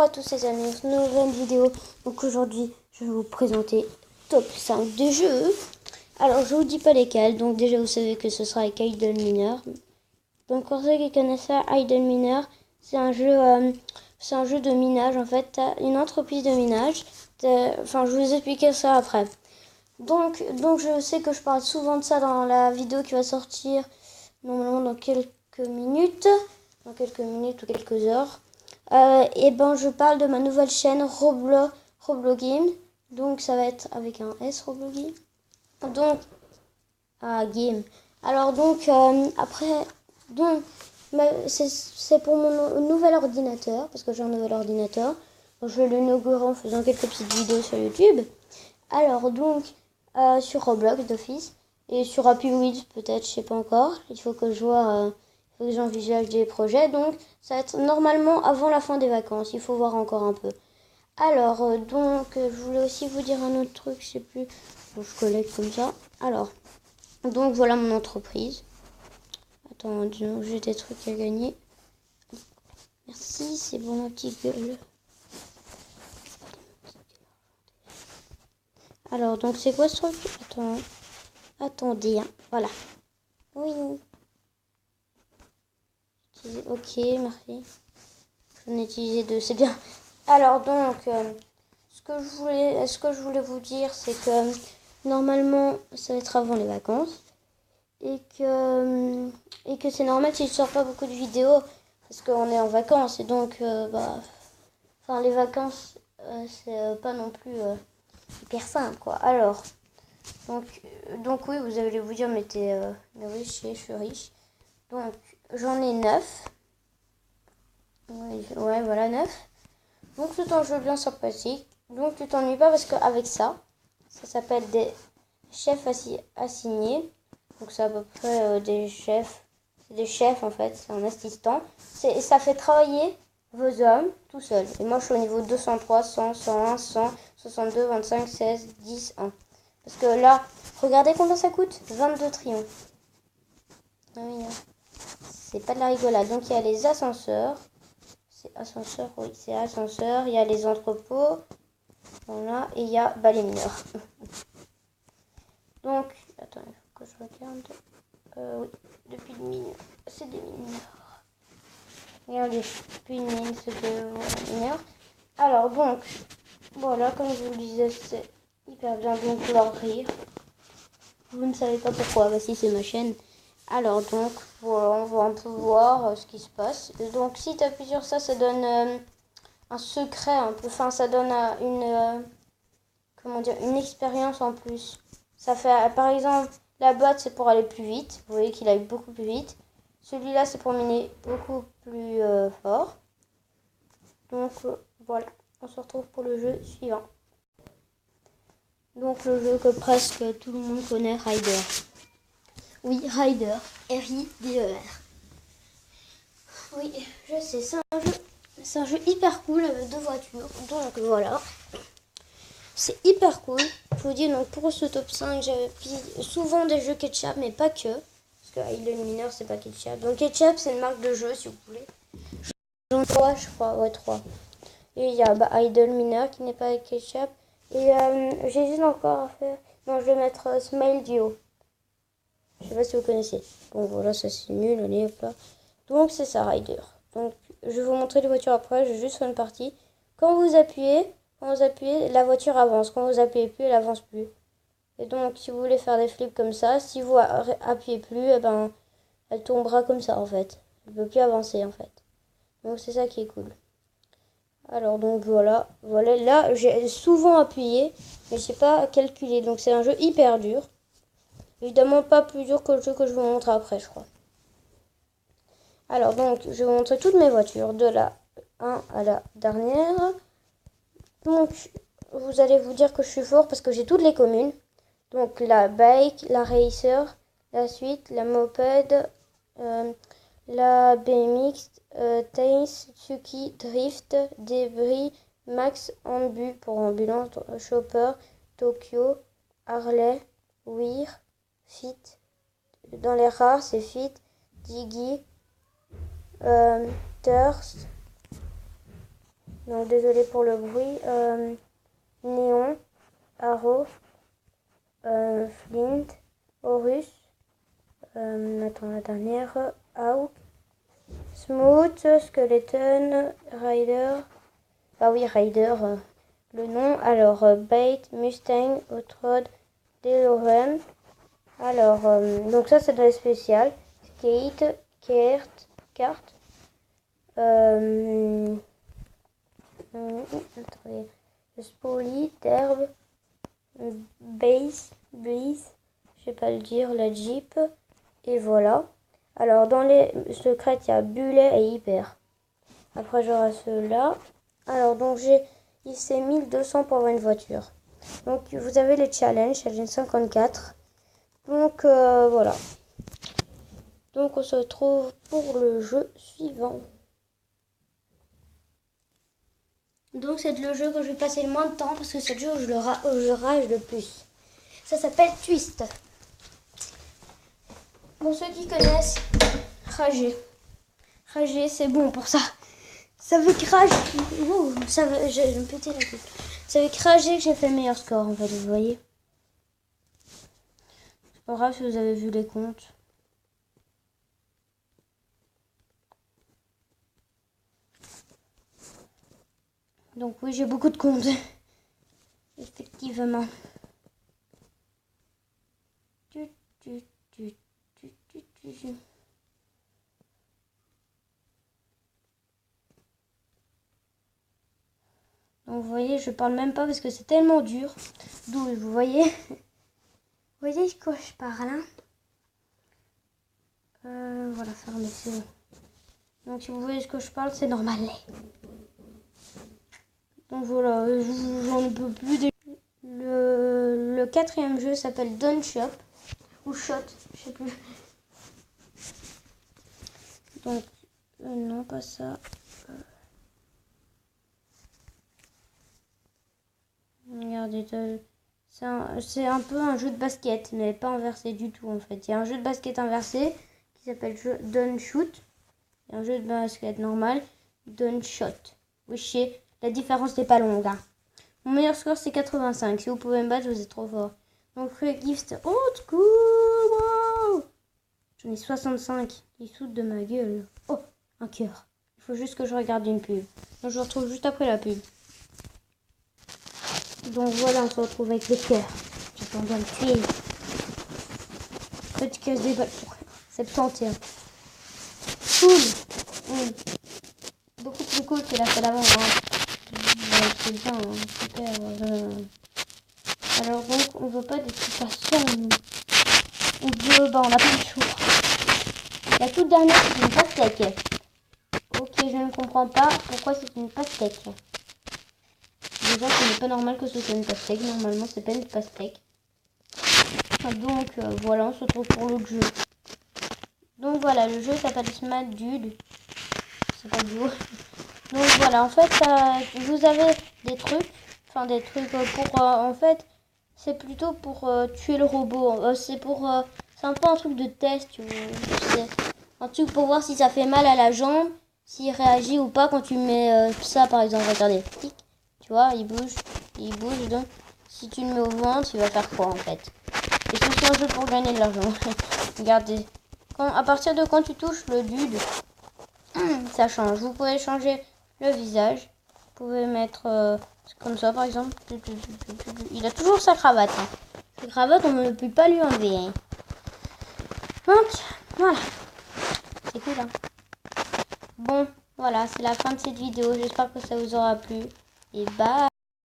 Bonjour à tous les amis, nouvelle vidéo. Donc aujourd'hui, je vais vous présenter top 5 des jeux. Alors je vous dis pas lesquels, donc déjà vous savez que ce sera avec Idle Miner. Donc pour ceux qui connaissent ça, Idle Miner, c'est un jeu de minage en fait. T'as une entreprise de minage. Enfin, je vous expliquer ça après. Donc je sais que je parle souvent de ça dans la vidéo qui va sortir normalement dans quelques minutes ou quelques heures. Et ben je parle de ma nouvelle chaîne Roblogame. Donc ça va être avec un S Roblogame. Donc game. Alors donc après donc c'est pour mon nouvel ordinateur parce que j'ai un nouvel ordinateur. Donc, je vais l'inaugurer en faisant quelques petites vidéos sur YouTube. Alors donc sur Roblox d'office et sur Happy Wheels peut-être, je sais pas encore. Il faut que je vois, il faut que j'envisage des projets. Donc ça va être normalement avant la fin des vacances. Il faut voir encore un peu. Alors je voulais aussi vous dire un autre truc, je sais plus. Bon, je collecte comme ça. Alors donc voilà mon entreprise. Attends, j'ai des trucs à gagner. Merci, c'est bon ma petite gueule. Alors, donc, c'est quoi ce truc? Attendez, hein. Voilà. Oui. Ok, merci. J'en ai utilisé 2, c'est bien. Alors, donc, ce que je voulais vous dire, c'est que normalement, ça va être avant les vacances. Et que c'est normal si je sors pas beaucoup de vidéos. Parce qu'on est en vacances. Et donc, les vacances, c'est pas non plus hyper simple, quoi. Alors, donc oui, vous allez vous dire, mais riche, je suis riche. Donc, j'en ai 9. Ouais, voilà, 9. Donc, c'est un jeu bien sympathique. Donc, tu t'ennuies pas parce qu'avec ça s'appelle des chefs assignés. Donc, c'est à peu près des chefs. C'est des chefs, en fait. C'est un assistant. Ça fait travailler vos hommes tout seul. Et moi, je suis au niveau 203, 100, 101, 100, 62, 25, 16, 10, 1. Parce que là, regardez combien ça coûte. 22 triomphes. Ah oui, c'est pas de la rigolade. Donc, il y a les ascenseurs. C'est ascenseur, oui, c'est ascenseur. Il y a les entrepôts. Voilà. Et il y a les mineurs. Donc, attends, il faut que je regarde. Oui, depuis le mine. C'est des mineurs. Regardez, depuis une mine, c'est des mineurs. Alors, donc, voilà, comme je vous le disais, c'est hyper bien. Donc, leur rire. Vous ne savez pas pourquoi. Bah si, c'est ma chaîne. Alors, donc, voilà, on va un peu voir ce qui se passe. Donc, si tu appuies sur ça, ça donne un secret un peu. Enfin, ça donne une expérience en plus. Ça fait, par exemple, la boîte, c'est pour aller plus vite. Vous voyez qu'il aille beaucoup plus vite. Celui-là, c'est pour miner beaucoup plus fort. Donc, voilà. On se retrouve pour le jeu suivant. Donc, le jeu que presque tout le monde connaît, Ryder. Oui, Ryder. R-I-D-E-R. Oui, je sais, c'est un jeu hyper cool avec 2 voitures. Donc, voilà. C'est hyper cool. Je vous dis, donc pour ce top 5, j'avais pris souvent des jeux Ketchup, mais pas que. Parce que Idle Miner, c'est pas Ketchup. Donc Ketchup, c'est une marque de jeu, si vous voulez. J'en ai 3, je crois. Ouais, 3. Et il y a Idle Miner qui n'est pas avec Ketchup. Et j'hésite encore à faire... Non, je vais mettre Smile Duo. Je sais pas si vous connaissez. Bon, voilà, ça c'est nul. Allez, hop là. Donc c'est ça, Ryder. Donc je vais vous montrer les voitures après. Je vais juste faire une partie. Quand vous appuyez, la voiture avance. Quand vous appuyez plus, elle avance plus. Et donc, si vous voulez faire des flips comme ça, si vous appuyez plus, elle tombera comme ça, en fait. Elle ne peut plus avancer, en fait. Donc, c'est ça qui est cool. Alors, donc, voilà. Voilà, là, j'ai souvent appuyé, mais je sais pas calculer. Donc, c'est un jeu hyper dur. Évidemment, pas plus dur que le jeu que je vous montre après, je crois. Alors, donc, je vais vous montrer toutes mes voitures, de la 1 à la dernière. Donc, vous allez vous dire que je suis fort parce que j'ai toutes les communes. Donc, la bike, la racer, la suite, la moped, la BMX, Tails, Tsuki, Drift, Débris, Max, Ambu pour ambulance, Chopper, Tokyo, Harley, Weir, Fit. Dans les rares, c'est Fit, Diggy, Thirst, Donc désolé pour le bruit. Néon, Arrow, Flint, Horus. Attends, la dernière. Hawk, Smooth, Skeleton, Rider. Ah oui, Rider, le nom. Alors, Bait, Mustang, Hot Rod, DeLorean. Alors, donc ça c'est de la spéciale. Skate, Kart. Attendez. Spoly, Derb, Base, Breeze, je sais pas le dire, la Jeep. Et voilà. Alors, dans les secrets, il y a Bullet et Hyper. Après, j'aurai ceux-là. Alors, donc, j'ai ici 1200 pour avoir une voiture. Donc, vous avez les challenges, challenge 54. Donc, voilà. Donc, on se retrouve pour le jeu suivant. Donc, c'est le jeu que je vais passer le moins de temps parce que c'est le jeu où je rage le plus. Ça s'appelle Twist. Pour ceux qui connaissent, rager. Rager, c'est bon pour ça. Ça veut que rager. Oh, ça veut, je vais me péter la gueule. Ça veut que rager que j'ai fait le meilleur score en fait, vous voyez. C'est pas grave si vous avez vu les comptes. Donc oui, j'ai beaucoup de comptes. Effectivement. Donc vous voyez, je parle même pas parce que c'est tellement dur. D'où vous voyez. Vous voyez de quoi je parle, hein. Voilà, fermez, c'est bon. Donc si vous voyez ce que je parle, c'est normal. Donc voilà, j'en peux plus. Le quatrième jeu s'appelle Don't Shop. Ou Shot, je sais plus. Donc, non, pas ça. Regardez, c'est un peu un jeu de basket, mais pas inversé du tout en fait. Il y a un jeu de basket inversé qui s'appelle Don't Shoot. Et un jeu de basket normal, Don't Shot. Oui, je sais, la différence n'est pas longue. Hein. Mon meilleur score c'est 85. Si vous pouvez me battre, vous êtes trop fort. Donc, gift old school. Wow. J'en ai 65. Ils sautent de ma gueule. Oh, un cœur. Il faut juste que je regarde une pub. Donc, je vous retrouve juste après la pub. Donc voilà, on se retrouve avec les cœurs. J'attends bien le tuer. Petit casse des balles pour 71. Cool. Oui. Beaucoup plus cool que la fois d'avant. Hein. C'est bien, hein. Super. Alors donc, on veut pas des situations où on n'a pas le choix. La toute dernière, c'est une pastèque. Ok, je ne comprends pas pourquoi c'est une pastèque. Déjà, ce n'est pas normal que ce soit une pastèque. Normalement, c'est pas une pastèque. Donc, voilà, on se retrouve pour l'autre jeu. Donc, voilà, le jeu s'appelle Smart Dude. C'est pas beau. Donc, voilà, en fait, vous avez des trucs. Enfin, des trucs pour... en fait, c'est plutôt pour tuer le robot. C'est un peu un truc de test. C'est un truc pour voir si ça fait mal à la jambe. S'il réagit ou pas quand tu mets ça, par exemple. Regardez. Tic. Tu vois, il bouge. Donc, si tu le mets au ventre, il va faire quoi en fait? Et c'est aussi un jeu pour gagner de l'argent. Regardez. À partir de quand tu touches le dude, ça change. Vous pouvez changer le visage. Vous pouvez mettre comme ça par exemple. Il a toujours sa cravate. Hein. Sa cravate, on ne peut pas lui enlever. Hein. Donc, voilà. C'est cool. Hein. Bon, voilà, c'est la fin de cette vidéo. J'espère que ça vous aura plu. Et bye.